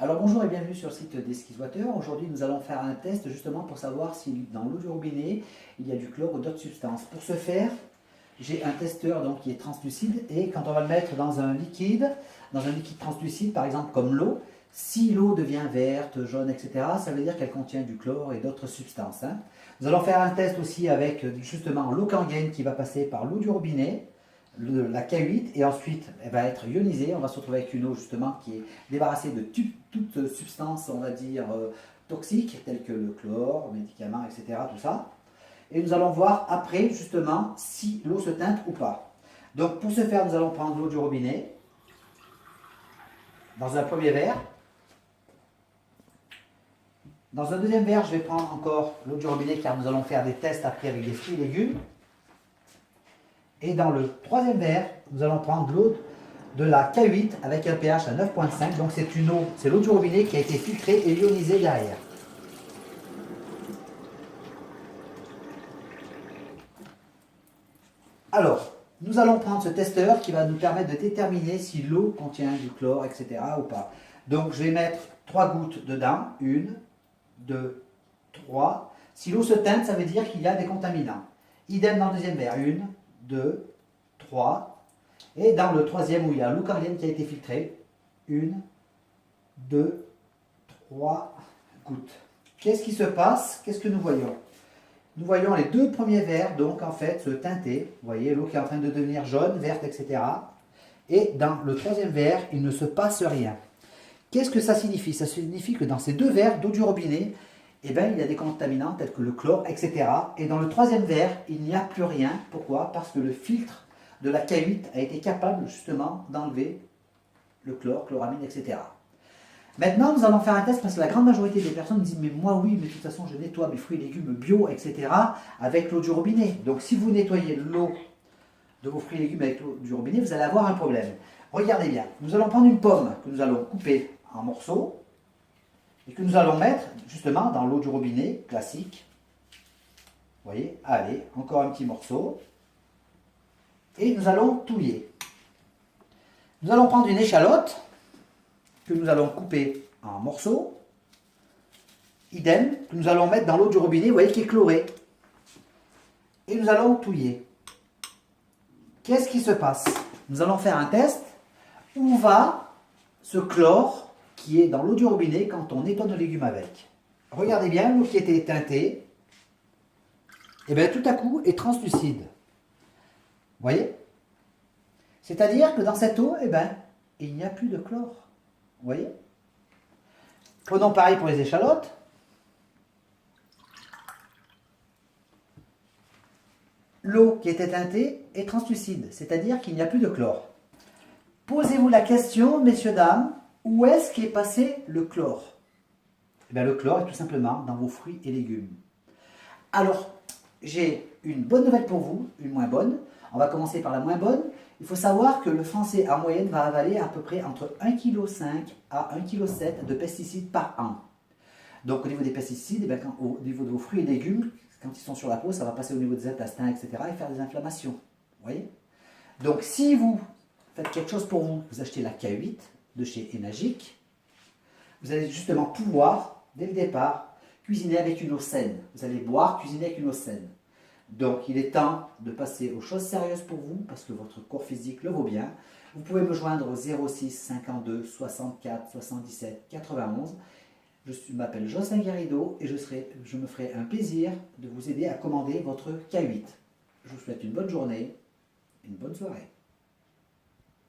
Alors bonjour et bienvenue sur le site d'Esquisse-Water. Aujourd'hui nous allons faire un test justement pour savoir si dans l'eau du robinet il y a du chlore ou d'autres substances. Pour ce faire, j'ai un testeur donc, qui est translucide et quand on va le mettre dans un liquide translucide par exemple comme l'eau, si l'eau devient verte, jaune, etc., ça veut dire qu'elle contient du chlore et d'autres substances. Nous allons faire un test aussi avec justement l'eau Kangen qui va passer par l'eau du robinet, la K8, et ensuite elle va être ionisée. On va se retrouver avec une eau justement qui est débarrassée de toute substance, on va dire, toxique, telles que le chlore, médicaments, etc., tout ça. Et nous allons voir après justement si l'eau se teinte ou pas. Donc pour ce faire, nous allons prendre l'eau du robinet dans un premier verre. Dans un deuxième verre, je vais prendre encore l'eau du robinet car nous allons faire des tests après avec des fruits et légumes. Et dans le troisième verre, nous allons prendre l'eau de la K8 avec un pH à 9,5. Donc c'est l'eau du robinet qui a été filtrée et ionisée derrière. Alors, nous allons prendre ce testeur qui va nous permettre de déterminer si l'eau contient du chlore, etc. ou pas. Donc je vais mettre 3 gouttes dedans. 1, 2, 3. Si l'eau se teinte, ça veut dire qu'il y a des contaminants. Idem dans le deuxième verre. 1, 2, 3. Et dans le troisième où il y a l'eau Kangen qui a été filtrée. 1, 2, 3 gouttes. Qu'est-ce qui se passe? Qu'est-ce que nous voyons? Nous voyons les deux premiers verres donc en fait se teinter. Vous voyez l'eau qui est en train de devenir jaune, verte, etc. Et dans le troisième verre, il ne se passe rien. Qu'est-ce que ça signifie? Ça signifie que dans ces deux verres d'eau du robinet, eh ben, il y a des contaminants tels que le chlore, etc. Et dans le troisième verre, il n'y a plus rien. Pourquoi? Parce que le filtre de la K8 a été capable justement d'enlever le chlore, chloramine, etc. Maintenant, nous allons faire un test parce que la grande majorité des personnes disent « Mais moi, oui, mais de toute façon, je nettoie mes fruits et légumes bio, etc. avec l'eau du robinet. » Donc, si vous nettoyez l'eau de vos fruits et légumes avec l'eau du robinet, vous allez avoir un problème. Regardez bien. Nous allons prendre une pomme que nous allons couper en morceaux et que nous allons mettre justement dans l'eau du robinet classique. Vous voyez, allez, encore un petit morceau. Et nous allons touiller. Nous allons prendre une échalote que nous allons couper en morceaux, idem, que nous allons mettre dans l'eau du robinet, vous voyez, qui est chlorée. Et nous allons touiller. Qu'est-ce qui se passe? Nous allons faire un test. Où va ce chlore qui est dans l'eau du robinet quand on nettoie nos légumes avec? Regardez bien, l'eau qui était teintée, et bien tout à coup est translucide. Vous voyez? C'est-à-dire que dans cette eau, eh ben, il n'y a plus de chlore. Vous voyez? Prenons pareil pour les échalotes. L'eau qui était teintée est translucide, c'est-à-dire qu'il n'y a plus de chlore. Posez-vous la question, messieurs, dames, où est-ce qu'est passé le chlore? Eh bien, le chlore est tout simplement dans vos fruits et légumes. Alors, j'ai une bonne nouvelle pour vous, une moins bonne. On va commencer par la moins bonne. Il faut savoir que le Français, en moyenne, va avaler à peu près entre 1,5 kg à 1,7 kg de pesticides par an. Donc, au niveau des pesticides, eh au niveau de vos fruits et légumes, quand ils sont sur la peau, ça va passer au niveau des intestins, etc. et faire des inflammations. Vous voyez? Donc, si vous faites quelque chose pour vous, vous achetez la K8 de chez Enagic, vous allez justement pouvoir, dès le départ, cuisiner avec une eau saine. Vous allez boire, cuisiner avec une eau saine. Donc, il est temps de passer aux choses sérieuses pour vous, parce que votre corps physique le vaut bien. Vous pouvez me joindre au 06 52 64 77 91. Je m'appelle Jocelyn Guérido et je me ferai un plaisir de vous aider à commander votre K8. Je vous souhaite une bonne journée, une bonne soirée.